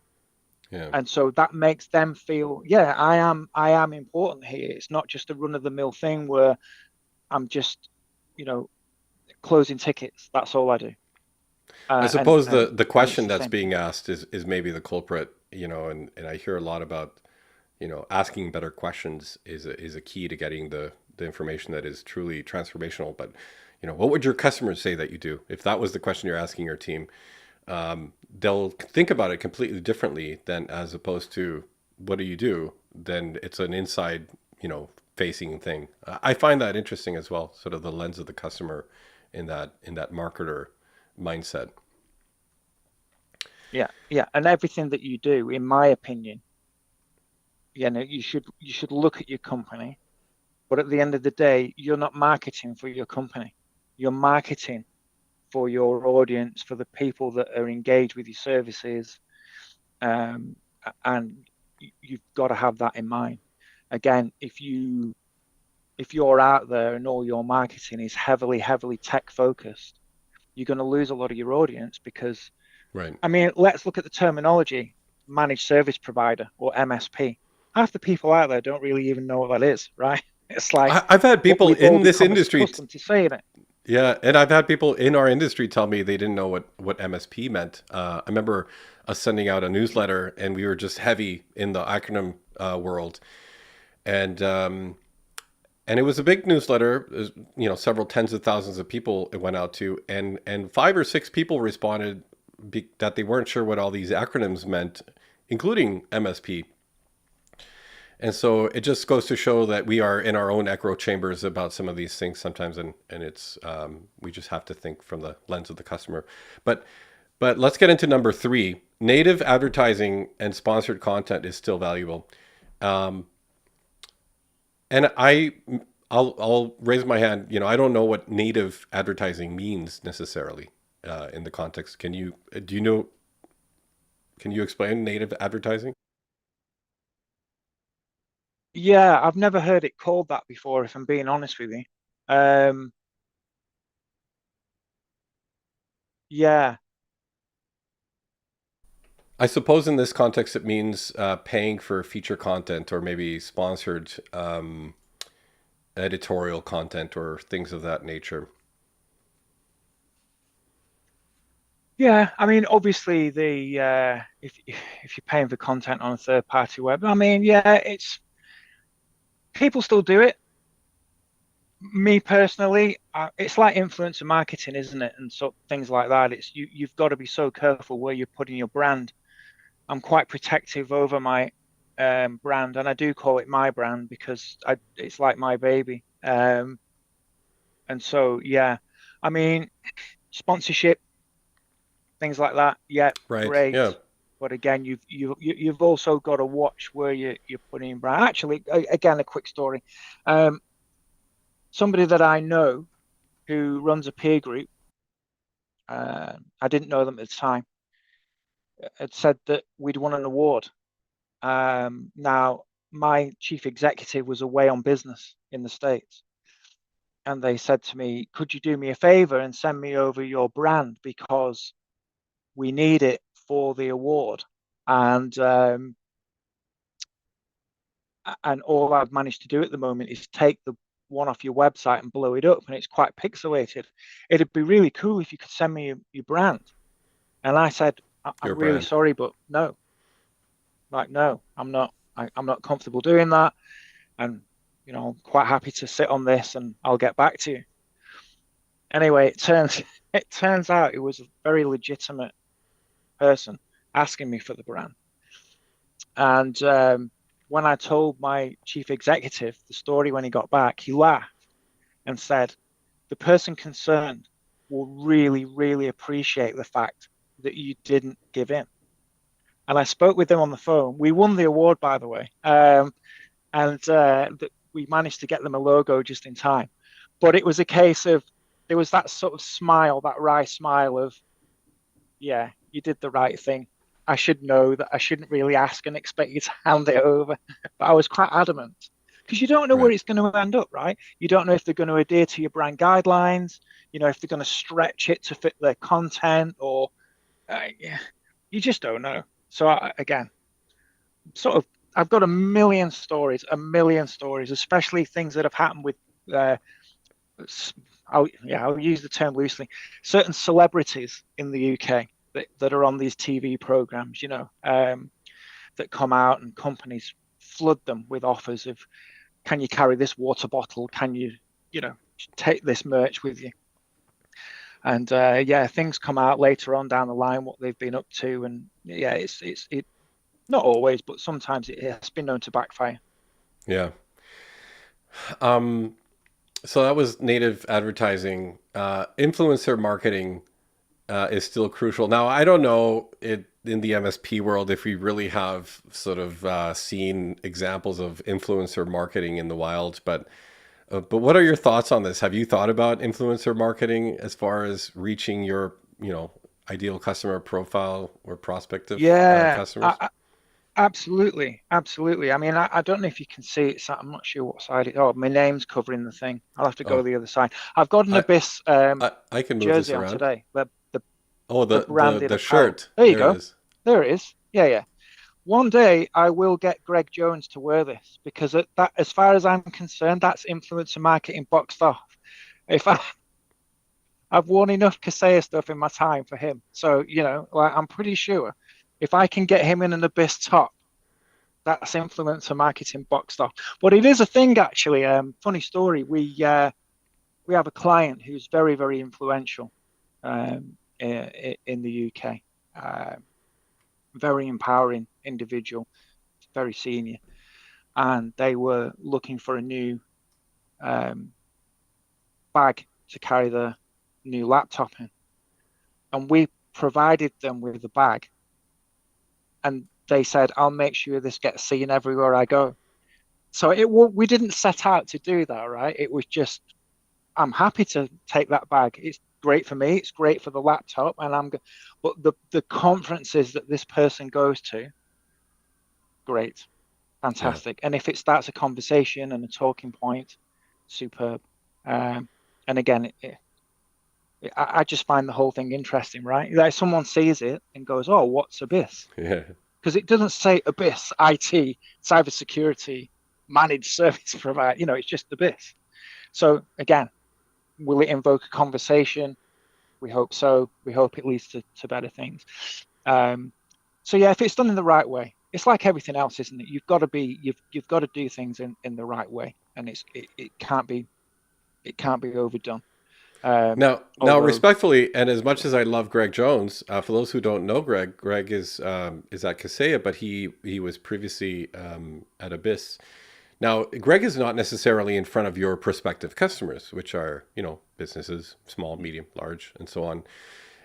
Yeah. And so that makes them feel, yeah, I am important here. It's not just a run of the mill thing where I'm just, you know, closing tickets. That's all I do. I And suppose the it's question the that's same thing. being asked is maybe the culprit, and I hear a lot about, asking better questions is a key to getting the information that is truly transformational. But, what would your customers say that you do? If that was the question you're asking your team, they'll think about it completely differently than as opposed to what do you do? Then it's an inside, facing thing. I find that interesting as well, sort of the lens of the customer in that marketer mindset. Yeah, yeah. And everything that you do, in my opinion, you should look at your company, but at the end of the day, you're not marketing for your company. You're marketing for your audience, for the people that are engaged with your services, um, and you've got to have that in mind. Again, if you're out there and all your marketing is heavily tech focused, you're going to lose a lot of your audience because, Right. I mean, let's look at the terminology, managed service provider or MSP. Half the people out there don't really even know what that is, right? It's like I've had people we've all in this become industry. accustomed to saying it. Yeah, and I've had people in our industry tell me they didn't know what MSP meant. I remember us sending out a newsletter, and we were just heavy in the acronym world, and and it was a big newsletter. It was, several tens of thousands of people it went out to, and five or six people responded that they weren't sure what all these acronyms meant, including MSP. And so it just goes to show that we are in our own echo chambers about some of these things sometimes, and it's we just have to think from the lens of the customer. But let's get into number three. Native advertising and sponsored content is still valuable, um, and I'll raise my hand. I don't know what native advertising means necessarily in the context. Can you do you know? Can you explain native advertising? Yeah, I've never heard it called that before, if I'm being honest with you. Um, yeah, I suppose in this context, it means paying for feature content or maybe sponsored editorial content or things of that nature. yeah. I mean, obviously, the if you're paying for content on a third party web, I mean, yeah, it's people still do it. Me personally, it's like influencer marketing, isn't it? And so things like that. You've got to be so careful where you're putting your brand. I'm quite protective over my brand, and I do call it my brand because it's like my baby. And so, yeah, I mean, sponsorship, things like that. Yeah, Right. great. Yeah. But again, you've also got to watch where you're putting in brand. Actually, again, a quick story. Um, Somebody that I know who runs a peer group, I didn't know them at the time, had said that we'd won an award. Now, my chief executive was away on business in the States. And they said to me, could you do me a favor and send me over your brand because we need it for the award? And all I've managed to do at the moment is take the one off your website and blow it up, and it's quite pixelated. It'd be really cool if you could send me your brand. And I said, Your I'm really brand. sorry, but no, like no, I'm not. I'm not comfortable doing that, and I'm quite happy to sit on this, and I'll get back to you. Anyway, it turns out it was a very legitimate person asking me for the brand. And when I told my chief executive the story when he got back, he laughed and said, the person concerned will really appreciate the fact that you didn't give in. And I spoke with him on the phone. We won the award, by the way, and we managed to get them a logo just in time. But it was a case of there was that sort of smile, that wry smile of, yeah, you did the right thing. I should know that I shouldn't really ask and expect you to hand it over. But I was quite adamant because you don't know where Right. it's going to end up, right? You don't know if they're going to adhere to your brand guidelines, if they're going to stretch it to fit their content or, yeah, you just don't know. So again, sort of, I've got a million stories, especially things that have happened with, uh, I'll use the term loosely, certain celebrities in the UK that are on these TV programs, that come out and companies flood them with offers of, can you carry this water bottle? Can you, you know, take this merch with you? And yeah, things come out later on down the line what they've been up to, and yeah, it not always, but sometimes it has been known to backfire. Yeah. Um, so that was native advertising. Influencer marketing is still crucial. Now, I don't know it in the MSP world if we really have sort of seen examples of influencer marketing in the wild, but But what are your thoughts on this? Have you thought about influencer marketing as far as reaching your, you know, ideal customer profile or prospective Yeah, customers? absolutely, absolutely. I mean, I don't know if you can see it. So I'm not sure what side it. Oh, my name's covering the thing. I'll have to go Oh, the other side. I've got an I, Abyss I can move this jersey on around. today. Oh, The the branded the apparel. shirt. There you There it go. is. There it is. Yeah, yeah. One day I will get Greg Jones to wear this because that, as far as I'm concerned, that's influencer marketing boxed off. If I've worn enough Kaseya stuff in my time for him, so like, I'm pretty sure if I can get him in an Abyss top, that's influencer marketing boxed off. But it is a thing actually. Funny story. We have a client who's very very influential in the UK. Very empowering individual, very senior, and they were looking for a new um, bag to carry the new laptop in, and we provided them with the bag, and they said, "I'll make sure this gets seen everywhere I go." So we didn't set out to do that, right? It was just, I'm happy to take that bag. It's great for me. It's great for the laptop, and but the conferences that this person goes to, great, Yeah. fantastic. And if it starts a conversation and a talking point, superb. Um, and again, I just find the whole thing interesting, right? Like someone sees it and goes, "Oh, what's Abyss?" Yeah. Because it doesn't say Abyss, IT, cybersecurity, managed service provider. It's just Abyss. So again, will it invoke a conversation? We hope so. We hope it leads to better things. Um, so yeah, if it's done in the right way, it's like everything else, isn't it? You've got to do things in the right way, and it can't be overdone. Now, Although, respectfully, and as much as I love Greg Jones, for those who don't know Greg, Greg is at Kaseya, but he was previously at Abyss. Now, Greg is not necessarily in front of your prospective customers, which are, you know, businesses, small, medium, large, and so on.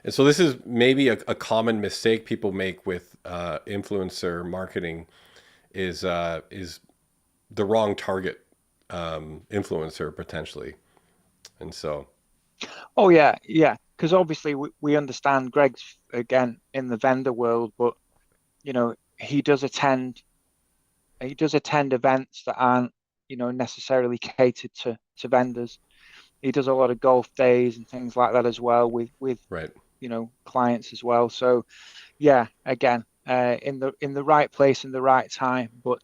And so this is maybe a common mistake people make with influencer marketing is the wrong target influencer potentially. And so, oh yeah, yeah, because obviously we understand Greg's again in the vendor world, but he does attend events that aren't necessarily catered to vendors. He does a lot of golf days and things like that as well with right. clients as well. So yeah, again, in the right place in the right time. But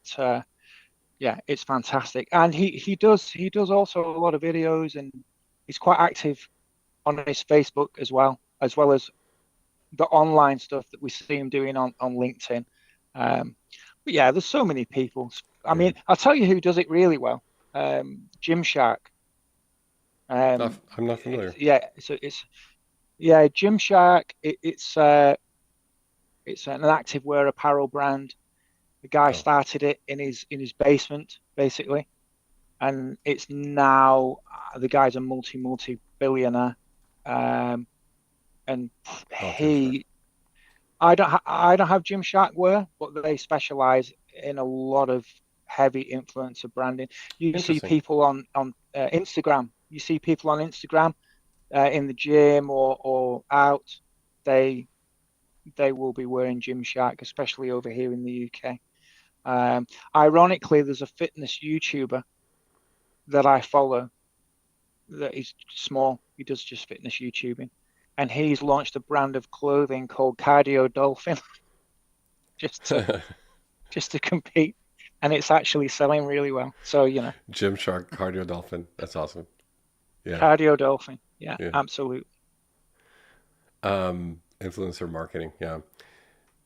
yeah, it's fantastic, and he does also a lot of videos, and he's quite active on his Facebook as well as the online stuff that we see him doing on LinkedIn. Um, but yeah, there's so many people. I Yeah. mean, I'll tell you who does it really well. Gymshark. I'm not familiar. It's yeah, Gymshark. It's an activewear apparel brand. The guy Oh, started it in his basement, basically, and it's now the guy's a multi billionaire. Um, and oh, Gymshark. he I don't have Gymshark wear, but they specialize in a lot of heavy influencer branding. You see Interesting. people on Instagram. You see people on Instagram in the gym or out. They they will be wearing Gymshark, especially over here in the UK. Ironically, there's a fitness YouTuber that I follow that is small. He does just fitness YouTubing, and he's launched a brand of clothing called Cardio Dolphin just to compete, and it's actually selling really well. So Gymshark Cardio Dolphin. That's awesome. Yeah. Cardio Dolphin, yeah, Yeah. absolutely. Influencer marketing. Yeah.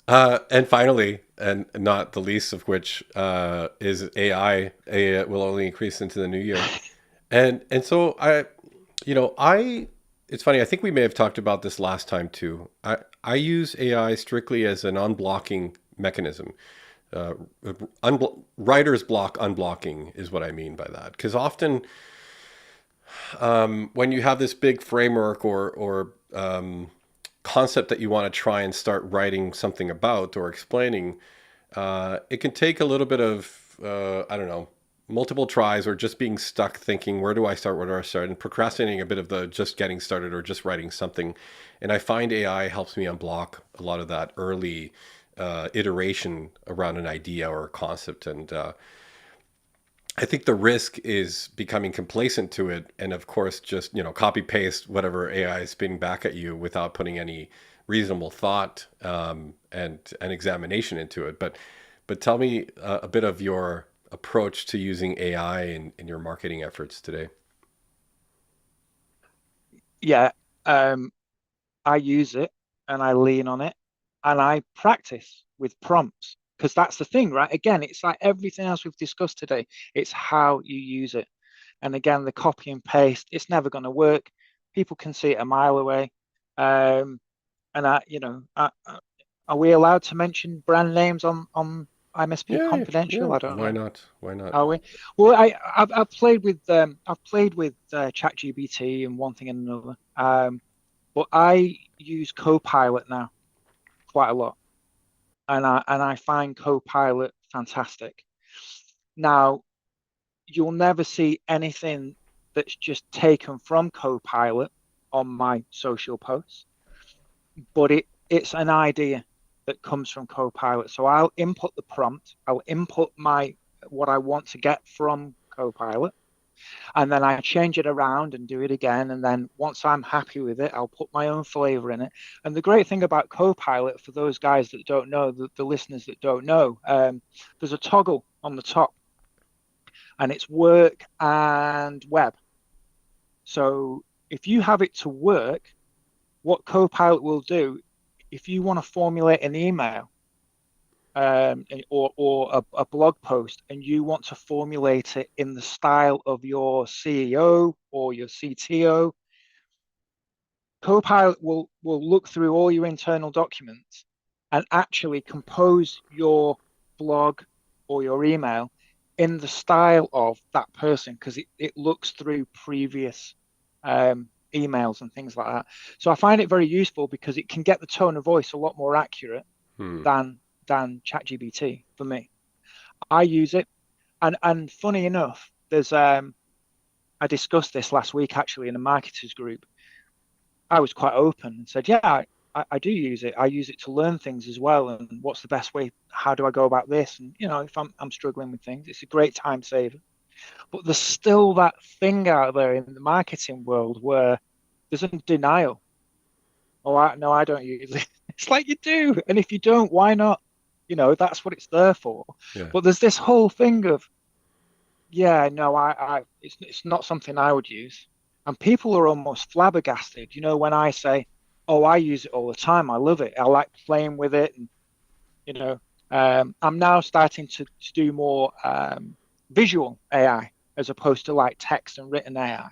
And finally, and not the least of which is AI. AI will only increase into the new year. And so it's funny. I think we may have talked about this last time too. I use AI strictly as an unblocking mechanism. Uh, writer's block unblocking is what I mean by that. Because often when you have this big framework or concept that you want to try and start writing something about or explaining, it can take a little bit of I don't know, multiple tries or just being stuck thinking, where do I start? Where do I start? And procrastinating a bit of the just getting started or just writing something. And I find AI helps me unblock a lot of that early iteration around an idea or a concept. And I think the risk is becoming complacent to it. And of course, just, copy paste whatever AI is spitting back at you without putting any reasonable thought and examination into it. But tell me a bit of your approach to using AI in your marketing efforts today. Yeah, um, I use it and I lean on it and I practice with prompts because that's the thing, right? Again, it's like everything else we've discussed today. It's how you use it. And again, the copy and paste, it's never going to work. People can see it a mile away. Um, and are we allowed to mention brand names on MSP Yeah, yeah, Confidential? yeah. I don't Why know. not? Why not? Are we? Well, I've played with ChatGPT and one thing and another. But I use Copilot now quite a lot, and I find Copilot fantastic. Now, you'll never see anything that's just taken from Copilot on my social posts, but it's an idea that comes from Copilot. So I'll input the prompt, I'll input my what I want to get from Copilot, and then I change it around and do it again. And then once I'm happy with it, I'll put my own flavor in it. And the great thing about Copilot, for those guys that don't know, the listeners that don't know, there's a toggle on the top, and it's work and web. So if you have it to work, what Copilot will do, if you want to formulate an email or a blog post, and you want to formulate it in the style of your CEO or your CTO, Copilot will look through all your internal documents and actually compose your blog or your email in the style of that person because it looks through previous emails and things like that. So I find it very useful because it can get the tone of voice a lot more accurate Hmm. than ChatGPT for me. I use it, and funny enough, there's I discussed this last week actually in a marketers group. I was quite open and said, yeah, I do use it. I use it to learn things as well. And what's the best way? How do I go about this? And if I'm struggling with things, it's a great time saver. But there's still that thing out there in the marketing world where there's a denial. Oh, no, I don't use it. It's like you do. And if you don't, why not? That's what it's there for. Yeah. But there's this whole thing of, yeah, no, it's not something I would use. And people are almost flabbergasted, when I say, oh, I use it all the time. I love it. I like playing with it. And, you know, I'm now starting to do more visual AI as opposed to like text and written AI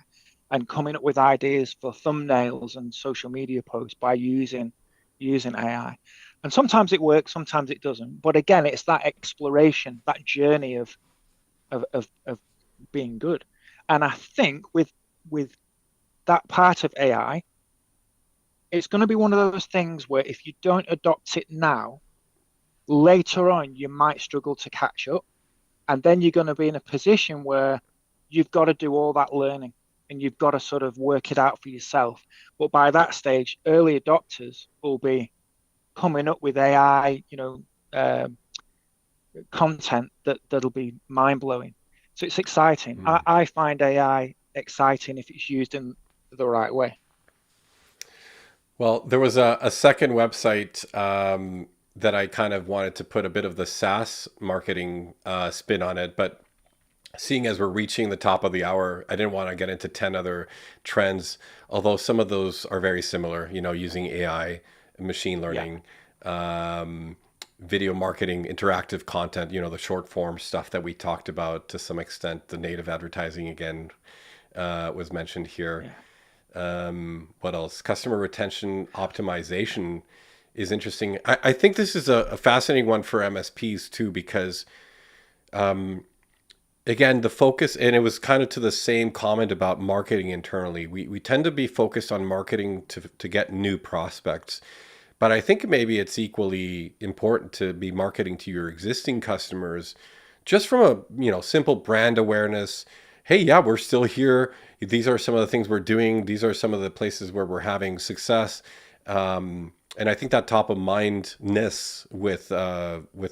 and coming up with ideas for thumbnails and social media posts by using AI. And sometimes it works, sometimes it doesn't. But again, it's that exploration, that journey of being good. And I think with that part of AI, it's going to be one of those things where if you don't adopt it now, later on you might struggle to catch up. And then you're going to be in a position where you've got to do all that learning and you've got to sort of work it out for yourself. But by that stage, early adopters will be coming up with AI, content that'll be mind blowing. So it's exciting. Hmm. I find AI exciting if it's used in the right way. Well, there was a second website that I kind of wanted to put a bit of the SaaS marketing spin on it, but seeing as we're reaching the top of the hour, I didn't want to get into 10 other trends, although some of those are very similar, using AI, machine Yeah, learning, um, video marketing, interactive content, the short form stuff that we talked about to some extent. The native advertising again was mentioned here. yeah, What else? Customer retention optimization is interesting. I think this is a fascinating one for MSPs too, because again, the focus, and it was kind of to the same comment about marketing internally. We tend to be focused on marketing to get new prospects. But I think maybe it's equally important to be marketing to your existing customers just from a, simple brand awareness. Hey, yeah, we're still here. These are some of the things we're doing. These are some of the places where we're having success. And I think that top of mindness with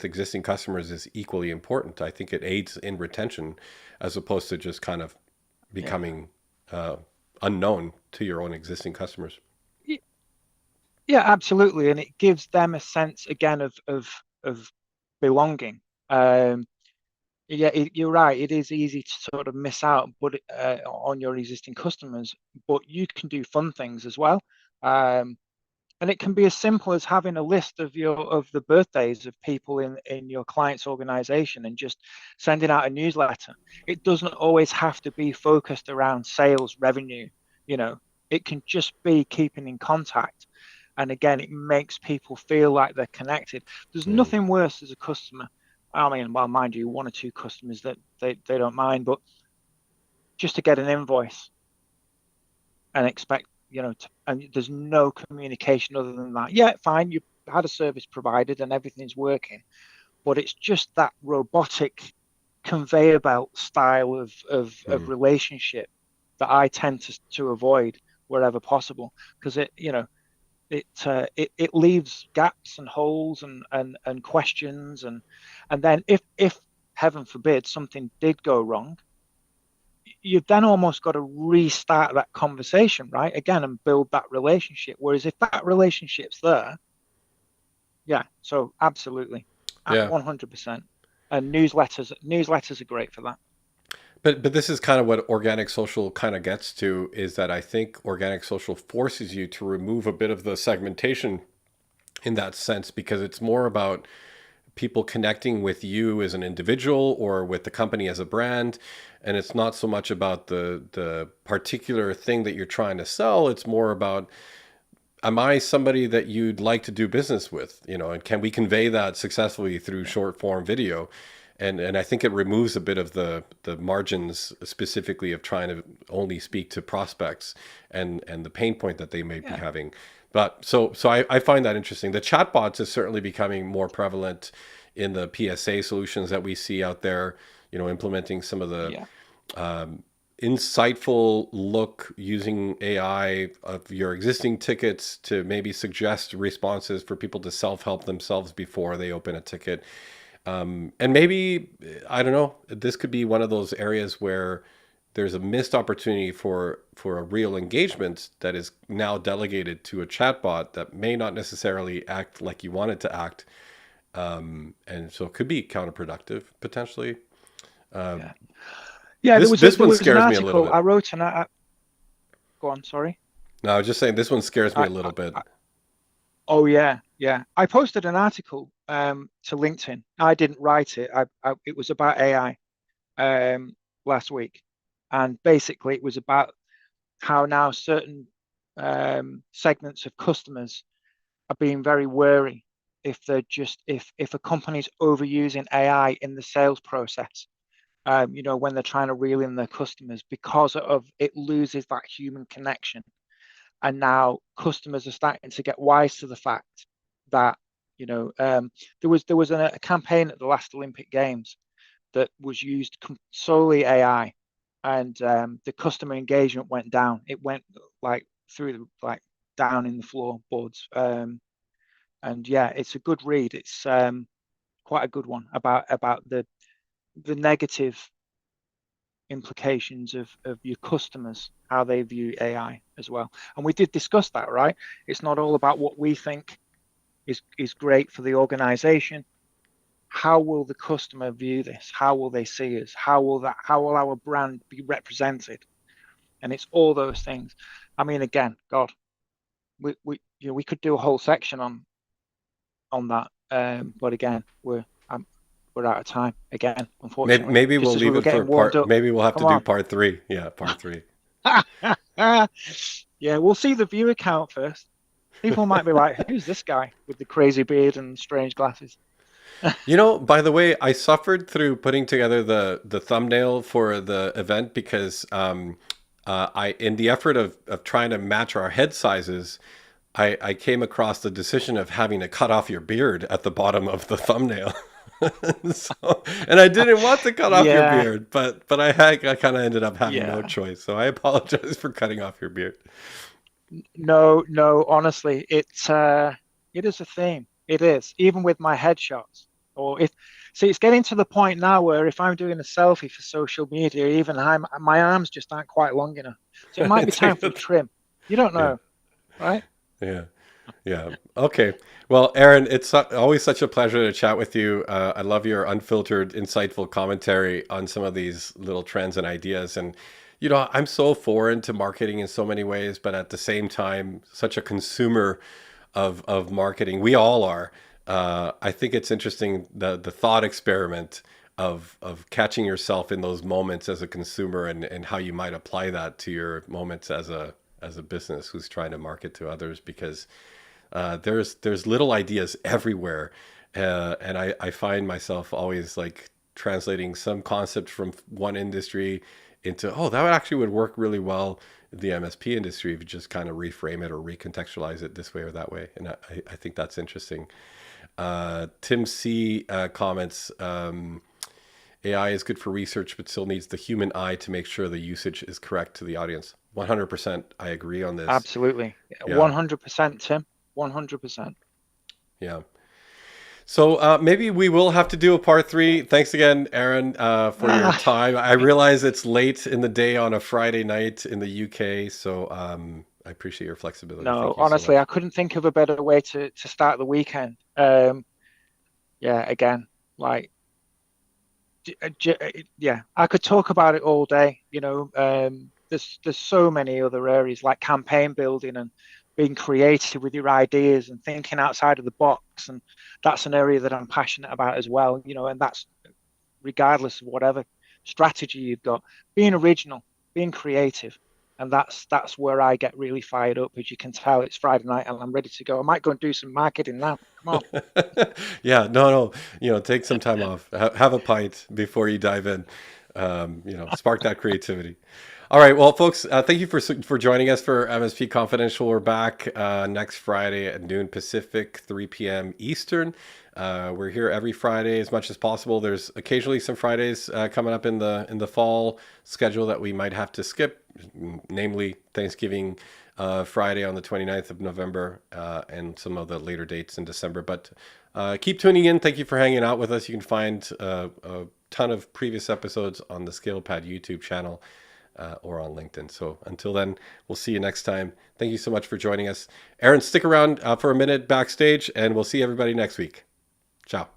existing customers is equally important. I think it aids in retention as opposed to just kind of Yeah. becoming uh, unknown to your own existing customers. Y- Yeah, absolutely. And it gives them a sense again of belonging. Um, yeah, you're right. It is easy to sort of miss out, but on your existing customers, but you can do fun things as well. Um, and it can be as simple as having a list of the birthdays of people in your client's organization and just sending out a newsletter. It doesn't always have to be focused around sales revenue, you know. It can just be keeping in contact. And again, it makes people feel like they're connected. There's Yeah. nothing worse as a customer. I mean, well, mind you, one or two customers that they don't mind, but just to get an invoice and expect, and there's no communication other than that. Yeah, fine, you had a service provided and everything's working, but it's just that robotic conveyor belt style of Mm. relationship that I tend to avoid wherever possible because it leaves gaps and holes and questions and then if heaven forbid something did go wrong, you've then almost got to restart that conversation, right? Again, and build that relationship. Whereas if that relationship's there, yeah, so absolutely, at Yeah. 100%. And newsletters are great for that. But this is kind of what organic social kind of gets to, is that I think organic social forces you to remove a bit of the segmentation in that sense, because it's more about people connecting with you as an individual or with the company as a brand, and it's not so much about the particular thing that you're trying to sell. It's more about, am I somebody that you'd like to do business with, and can we convey that successfully through short form video? And I think it removes a bit of the margins, specifically of trying to only speak to prospects and the pain point that they may be Yeah, having. But so I find that interesting. The chatbots is certainly becoming more prevalent in the PSA solutions that we see out there, implementing some of the yeah, insightful look using AI of your existing tickets to maybe suggest responses for people to self-help themselves before they open a ticket. And maybe, I don't know, this could be one of those areas where there's a missed opportunity for a real engagement that is now delegated to a chatbot that may not necessarily act like you want it to act. And so it could be counterproductive potentially. yeah, yeah. There This was a this there one was an scares me a little article bit. I wrote, go on, sorry. No, I was just saying this one scares me I, a little bit. I Oh yeah, yeah. I posted an article to LinkedIn. I didn't write it. It was about AI last week, and basically it was about how now certain segments of customers are being very wary if they're just if a company's overusing AI in the sales process. When they're trying to reel in their customers because of it loses that human connection. And now customers are starting to get wise to the fact that there was a campaign at the last Olympic Games that was used solely AI, and the customer engagement went down. It went like through the like down in the floorboards. And yeah, it's a good read. It's quite a good one about the negative implications of your customers, how they view AI as well. And we did discuss that, right? It's not all about what we think is great for the organization. How will the customer view this? How will they see us? How will our brand be represented? And it's all those things. I mean, again, God, we could do a whole section on that. But again, we're out of time again, unfortunately. Maybe Just we'll as we leave were it for getting warmed part. up. Maybe we'll have to Come do on. part three. Yeah, part three. Yeah, we'll see the viewer count first. People might be like, "Who's this guy with the crazy beard and strange glasses?" By the way, I suffered through putting together the thumbnail for the event because I, in the effort of trying to match our head sizes, I came across the decision of having to cut off your beard at the bottom of the thumbnail. So, and I didn't want to cut off your Yeah, beard, but I kind of ended up having no yeah. choice. So I apologize for cutting off your beard. No, no, honestly, it is a theme. It is, even with my headshots. Or if see, it's getting to the point now where if I'm doing a selfie for social media, even my arms just aren't quite long enough. So it might be It's time like for a trim. You don't yeah, know, right? yeah. Yeah. Okay. Well, Aaron, it's always such a pleasure to chat with you. I love your unfiltered, insightful commentary on some of these little trends and ideas. And, I'm so foreign to marketing in so many ways, but at the same time, such a consumer of marketing. We all are. I think it's interesting the thought experiment of catching yourself in those moments as a consumer and how you might apply that to your moments as a business who's trying to market to others because there's little ideas everywhere, and I find myself always like translating some concept from one industry into that actually would work really well in the MSP industry if you just kind of reframe it or recontextualize it this way or that way, and I think that's interesting. Tim C comments. AI is good for research, but still needs the human eye to make sure the usage is correct to the audience. 100%, I agree on this. Absolutely. Yeah, 100%, Tim. 100%. yeah. So maybe we will have to do a part three. Thanks again, Aaron, for your Ah, time. I realize it's late in the day on a Friday night in the UK, so I appreciate your flexibility. no, Thank you so honestly, I much. couldn't think of a better way to start the weekend. Yeah, again, like yeah, I could talk about it all day. There's so many other areas like campaign building and being creative with your ideas and thinking outside of the box, and that's an area that I'm passionate about as well. And that's regardless of whatever strategy you've got, being original, being creative. And that's where I get really fired up. As you can tell, it's Friday night and I'm ready to go. I might go and do some marketing now. Come on. Yeah, no, no, take some time off, have a pint before you dive in, spark that creativity. All right, well, folks, thank you for joining us for MSP Confidential. We're back next Friday at noon Pacific, 3 p.m. Eastern. We're here every Friday as much as possible. There's occasionally some Fridays coming up in the fall schedule that we might have to skip, namely Thanksgiving Friday on the 29th of November and some of the later dates in December. But keep tuning in. Thank you for hanging out with us. You can find a ton of previous episodes on the ScalePad YouTube channel or on LinkedIn. So until then, we'll see you next time. Thank you so much for joining us. Aaron, stick around for a minute backstage, and we'll see everybody next week. Ciao.